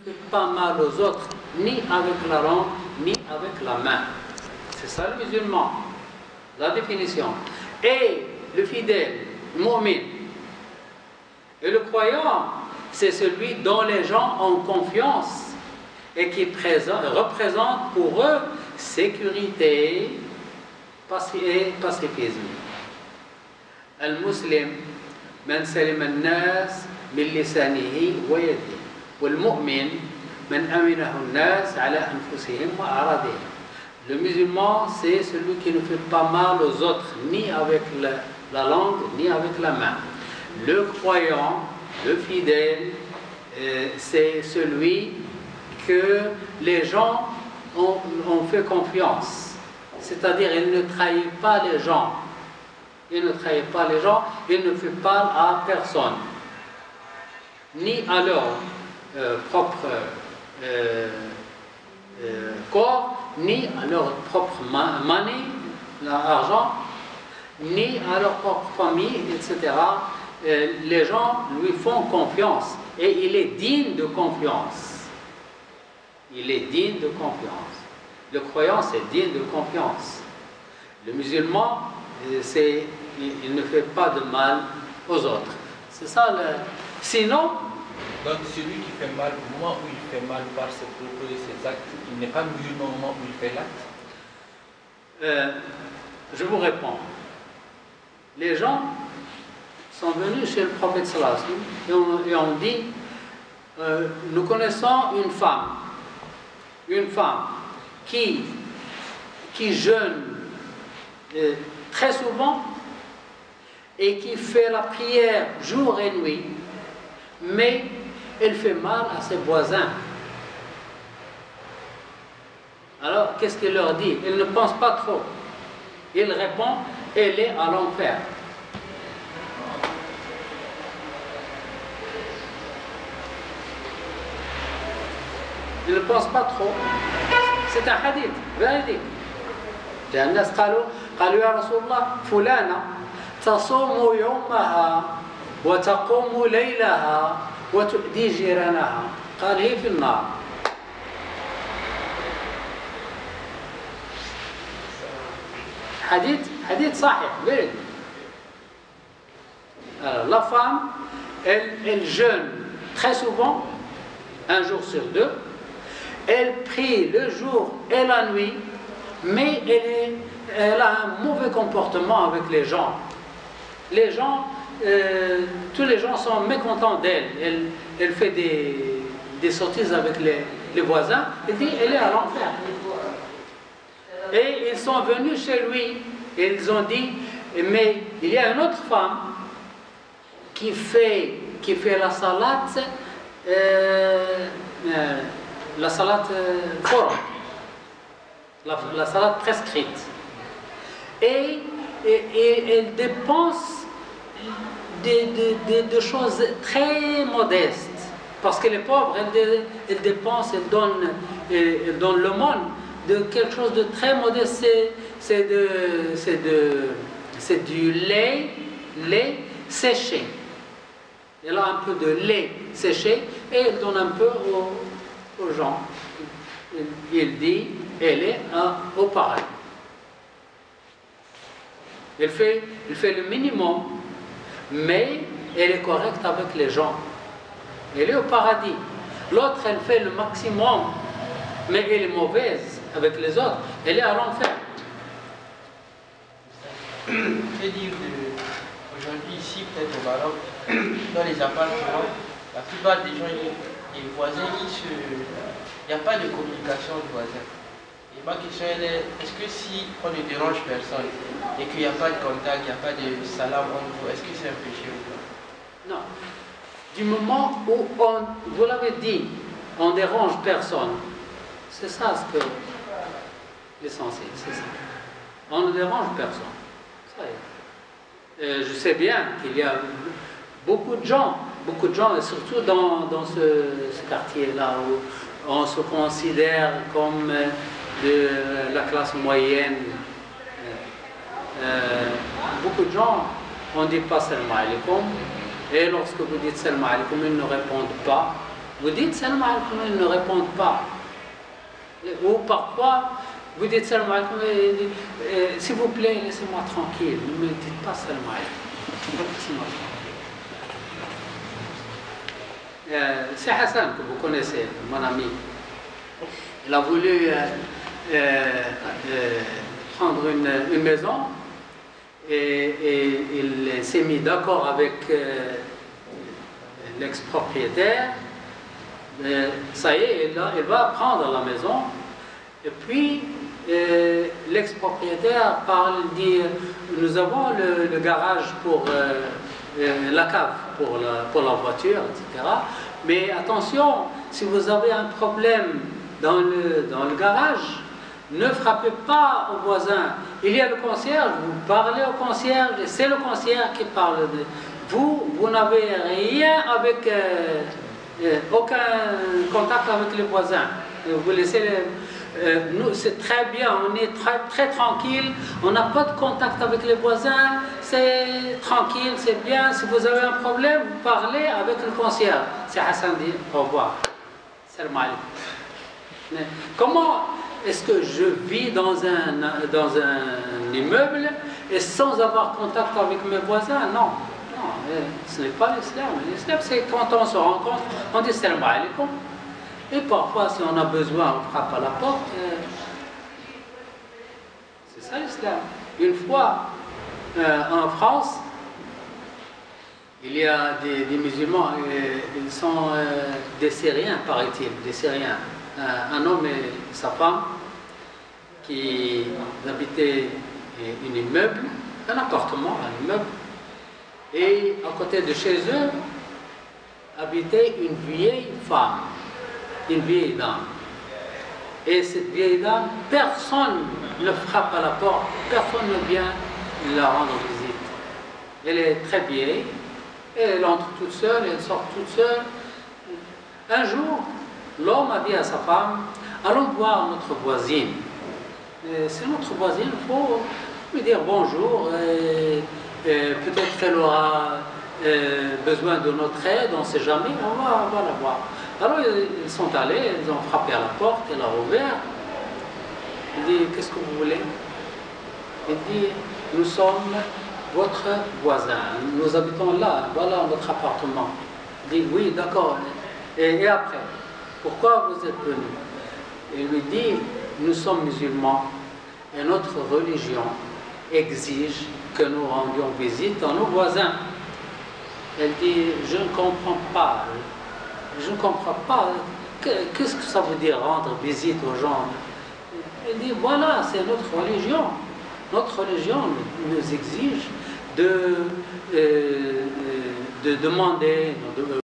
ne fait pas mal aux autres, ni avec la langue, ni avec la main. C'est ça le musulman, la définition. Et le fidèle, le mu'min, et le croyant, c'est celui dont les gens ont confiance et qui représente pour eux sécurité et pacifisme. Al-Muslim, man salim al-nas min lisanihi wa yadihi, wal-mu'min, man aminahu al-nas ala anfusihim wa aradihim. Le musulman, c'est celui qui ne fait pas mal aux autres, ni avec la langue, ni avec la main. Le croyant, le fidèle, c'est celui que les gens ont fait confiance. C'est-à-dire, il ne trahit pas les gens. Il ne trahit pas les gens, il ne fait pas à personne, ni à leur propre corps, ni à leur propre monnaie, l'argent, ni à leur propre famille, etc. Les gens lui font confiance et il est digne de confiance. Il est digne de confiance. Le croyant, c'est digne de confiance. Le musulman, il ne fait pas de mal aux autres. C'est ça le... Sinon... Donc celui qui fait mal au moment où il fait mal par ses propos et ses actes, il n'est pas musulman au moment où il fait l'acte? Je vous réponds. Les gens sont venus chez le prophète sallallahu alayhi wa sallam et on dit nous connaissons une femme qui jeûne très souvent et qui fait la prière jour et nuit, mais elle fait mal à ses voisins. Alors, qu'est-ce qu'il leur dit? Il ne pense pas trop. Il répond, elle est à l'enfer. Il ne pense pas trop. C'est un hadith véridique. الناس قالوا يا رسول الله فلانة تصوم يومها وتقوم ليلها وتؤذي جيرانها قال هي في النار. حديث صحيح véridique. Alors, la femme, elle jeûne très souvent, un jour sur deux. Elle prie le jour et la nuit, mais elle a un mauvais comportement avec les gens. Les gens, tous les gens sont mécontents d'elle. Elle fait des sottises avec les voisins. Elle dit, elle est à l'enfer. Et ils sont venus chez lui et ils ont dit, mais il y a une autre femme qui fait la salate, forum, la salade prescrite. Et elle dépense de choses très modestes. Parce que les pauvres, elles dépensent, elles donnent le monde de quelque chose de très modeste. C'est du lait séché. Elle a un peu de lait séché et elle donne un peu aux gens. Il dit, elle est au paradis. Elle fait le minimum, mais elle est correcte avec les gens. Elle est au paradis. L'autre, elle fait le maximum, mais elle est mauvaise avec les autres. Elle est à l'enfer. Que dire aujourd'hui ici, peut-être au Maroc, dans les appartements, la plupart des gens, les voisins, il n'y a pas de communication de voisins. Et ma question est, est-ce que si on ne dérange personne et qu'il n'y a pas de contact, il n'y a pas de salam entre vous, est-ce que c'est un péché ou pas? Non. Du moment où vous l'avez dit, on ne dérange personne, c'est ça ce que l'essentiel, c'est ça. On ne dérange personne. Ça y est. Je sais bien qu'il y a beaucoup de gens, et surtout dans ce quartier-là où on se considère comme de la classe moyenne. Beaucoup de gens, on ne dit pas salam alaikum, et lorsque vous dites salam alaikum, ils ne répondent pas, Vous dites salam alaikum, ils ne répondent pas. Ou parfois, vous dites salam alaikum, s'il vous plaît, laissez-moi tranquille. Ne me dites pas salam alaikum. Laissez-moi tranquille. C'est Hassan que vous connaissez, mon ami. Il a voulu prendre une maison et il s'est mis d'accord avec l'ex-propriétaire. Ça y est, il va prendre la maison. Et puis, l'ex-propriétaire parle, dit, nous avons le garage pour la cave, pour la voiture, etc. Mais attention, si vous avez un problème dans le garage, ne frappez pas au voisin. Il y a le concierge, vous parlez au concierge, et c'est le concierge qui parle de vous. Vous n'avez rien avec, aucun contact avec les voisins. Vous laissez nous, c'est très bien, on est très tranquille, on n'a pas de contact avec les voisins, c'est tranquille, c'est bien. Si vous avez un problème, vous parlez avec le concierge. C'est Hassan dit au revoir. Salam alaikum. Comment est-ce que je vis dans un immeuble et sans avoir contact avec mes voisins? Non, ce n'est pas l'islam. L'islam, c'est quand on se rencontre, on dit salam alaikum. Et parfois, si on a besoin, on frappe à la porte. C'est ça l'islam. Une fois, en France, il y a des musulmans, ils sont des Syriens, paraît-il, des Syriens. Un homme et sa femme qui habitaient un immeuble, un appartement, un immeuble, et à côté de chez eux habitait une vieille femme, une vieille dame. Et cette vieille dame, personne ne frappe à la porte, personne ne vient la rendre visite. Elle est très vieille, et elle entre toute seule, elle sort toute seule. Un jour, l'homme a dit à sa femme, allons voir notre voisine. C'est notre voisine, il faut lui dire bonjour, peut-être qu'elle aura besoin de notre aide, on ne sait jamais, on va la voir. Alors ils sont allés, ils ont frappé à la porte, elle a ouvert. Il dit, qu'est-ce que vous voulez? Il dit, nous sommes votre voisin, nous habitons là, voilà notre appartement. Il dit, oui, d'accord. Et après, pourquoi vous êtes venu? Il lui dit, nous sommes musulmans et notre religion exige que nous rendions visite à nos voisins. Elle dit, je ne comprends pas. Je ne comprends pas. Qu'est-ce que ça veut dire rendre visite aux gens? Elle dit, voilà, c'est notre religion. Notre religion nous exige de demander